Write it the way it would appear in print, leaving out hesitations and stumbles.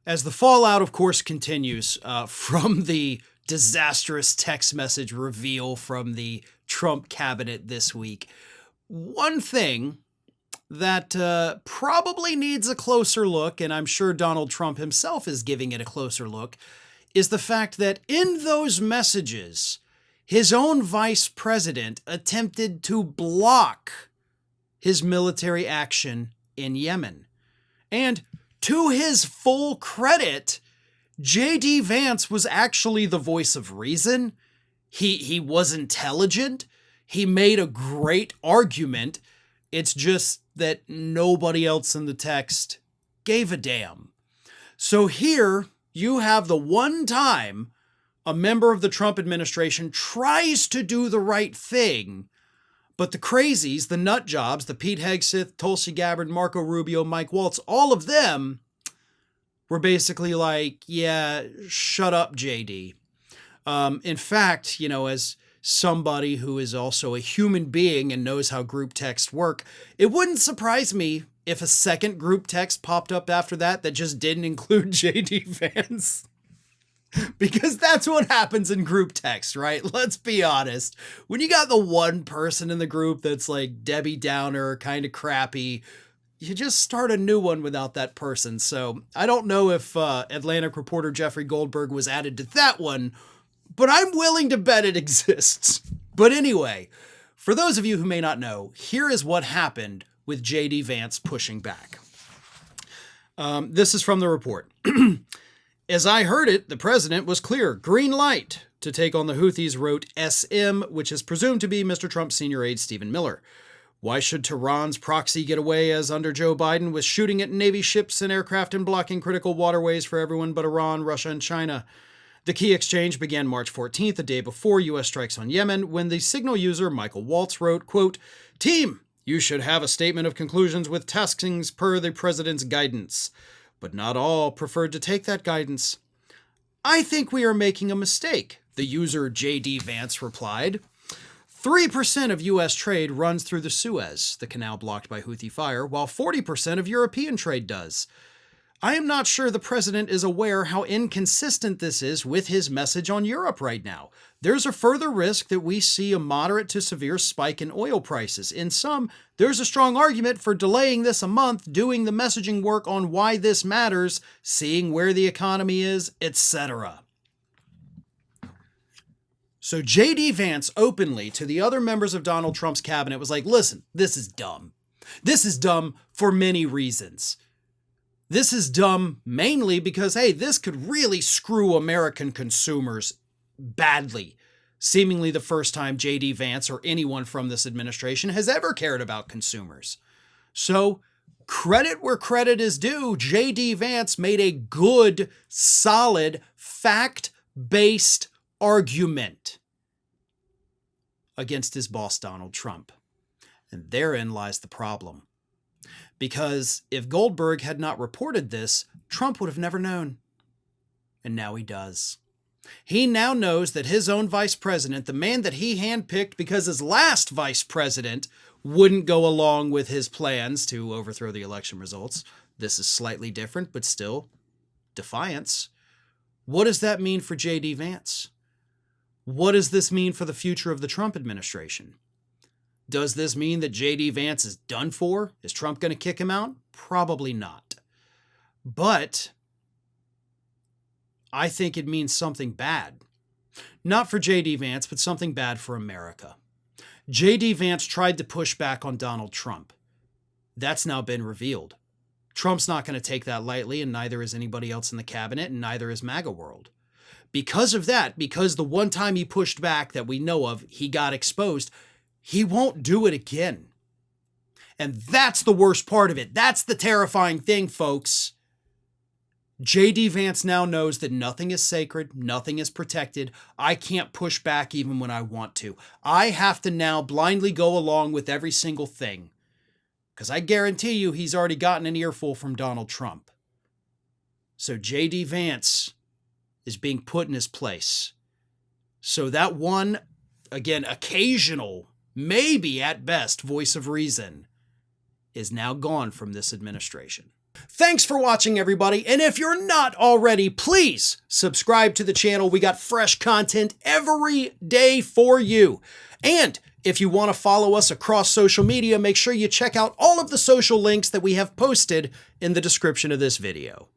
As the fallout, of course, continues from the disastrous text message reveal from the Trump cabinet this week, one thing that probably needs a closer look, and I'm sure Donald Trump himself is giving it a closer look, is the fact that in those messages, his own vice president attempted to block his military action in Yemen. And to his full credit, J.D. Vance was actually the voice of reason. He was intelligent. He made a great argument. It's just that nobody else in the text gave a damn. So here you have the one time a member of the Trump administration tries to do the right thing, but the crazies, the nut jobs, the Pete Hegseth, Tulsi Gabbard, Marco Rubio, Mike Waltz, all of them were basically like, yeah, shut up, JD. In fact, as somebody who is also a human being and knows how group texts work, it wouldn't surprise me if a second group text popped up after that just didn't include JD Vance. Because that's what happens in group text, right? Let's be honest. When you got the one person in the group that's like Debbie Downer, kind of crappy, you just start a new one without that person. So I don't know if Atlantic reporter Jeffrey Goldberg was added to that one, but I'm willing to bet it exists. But anyway, for those of you who may not know, here is what happened with J.D. Vance pushing back. This is from the report. As I heard it, the president was clear, green light to take on the Houthis, wrote SM, which is presumed to be Mr. Trump's senior aide, Stephen Miller. Why should Tehran's proxy get away as under Joe Biden with shooting at Navy ships and aircraft and blocking critical waterways for everyone but Iran, Russia, and China? The key exchange began March 14th, a day before U.S. strikes on Yemen, when the Signal user Michael Waltz wrote, quote, "Team, you should have a statement of conclusions with taskings per the president's guidance." But not all preferred to take that guidance. "I think we are making a mistake," the user J.D. Vance replied. 3% of U.S. trade runs through the Suez, the canal blocked by Houthi fire, while 40% of European trade does. I am not sure the president is aware how inconsistent this is with his message on Europe right now. There's a further risk that we see a moderate to severe spike in oil prices. In sum, there's a strong argument for delaying this a month, doing the messaging work on why this matters, seeing where the economy is, etc. So J.D. Vance openly to the other members of Donald Trump's cabinet was like, listen, this is dumb. This is dumb for many reasons. This is dumb mainly because, hey, this could really screw American consumers badly. Seemingly the first time J.D. Vance or anyone from this administration has ever cared about consumers. So, credit where credit is due, J.D. Vance made a good, solid, fact-based argument against his boss, Donald Trump. And therein lies the problem. Because if Goldberg had not reported this, Trump would have never known. And now he does. He now knows that his own vice president, the man that he handpicked because his last vice president wouldn't go along with his plans to overthrow the election results. This is slightly different, but still defiance. What does that mean for J.D. Vance? What does this mean for the future of the Trump administration? Does this mean that J.D. Vance is done for? Is Trump going to kick him out? Probably not. But I think it means something bad. Not for J.D. Vance, but something bad for America. J.D. Vance tried to push back on Donald Trump. That's now been revealed. Trump's not going to take that lightly, and neither is anybody else in the cabinet, and neither is MAGA world. Because of that, because the one time he pushed back that we know of, he got exposed, he won't do it again. And that's the worst part of it. That's the terrifying thing, folks. J.D. Vance now knows that nothing is sacred, nothing is protected. I can't push back even when I want to. I have to now blindly go along with every single thing. Because I guarantee you he's already gotten an earful from Donald Trump. So J.D. Vance is being put in his place. So that one, again, occasional, maybe at best, voice of reason is now gone from this administration. Thanks for watching, everybody. And if you're not already, please subscribe to the channel. We got fresh content every day for you. And if you want to follow us across social media, make sure you check out all of the social links that we have posted in the description of this video.